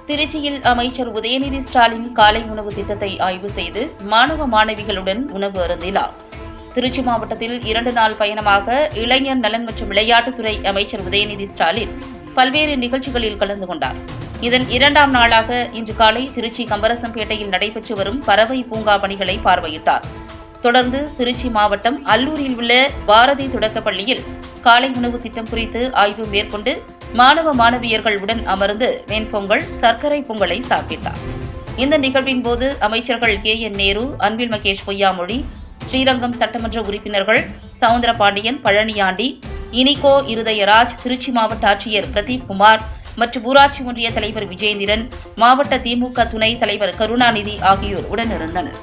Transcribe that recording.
திருச்சியில் அமைச்சர் உதயநிதி ஸ்டாலின் காலை உணவு திட்டத்தை ஆய்வு செய்து மாணவ மாணவிகளுடன் உணவு அருந்தினார். திருச்சி மாவட்டத்தில் 2 நாள் பயணமாக இளைஞர் நலன் மற்றும் விளையாட்டுத்துறை அமைச்சர் உதயநிதி ஸ்டாலின் பல்வேறு நிகழ்ச்சிகளில் கலந்து கொண்டார். இதன் 2ஆம் நாளாக இன்று காலை திருச்சி கம்பரசம்பேட்டையில் நடைபெற்று வரும் பறவை பூங்கா பணிகளை பார்வையிட்டார். தொடர்ந்து திருச்சி மாவட்டம் அல்லூரில் உள்ள பாரதி தொடக்கப்பள்ளியில் காலை உணவு திட்டம் குறித்து ஆய்வு மேற்கொண்டு மாணவ மாணவியர்கள் உடன் அமர்ந்து வெண்பொங்கல், சர்க்கரை பொங்கலை சாப்பிட்டார். இந்த நிகழ்வின் போது அமைச்சர்கள் KN நேரு, அன்பில் மகேஷ் பொய்யாமொழி, ஸ்ரீரங்கம் சட்டமன்ற உறுப்பினர்கள் சவுந்தரபாண்டியன், பழனியாண்டி, இனிகோ இருதயராஜ், திருச்சி மாவட்ட ஆட்சியர் பிரதீப் குமார் மற்றும் ஊராட்சி ஒன்றிய தலைவர் விஜேந்திரன், மாவட்ட திமுக துணைத் தலைவர் கருணாநிதி ஆகியோர் உடனிருந்தனர்.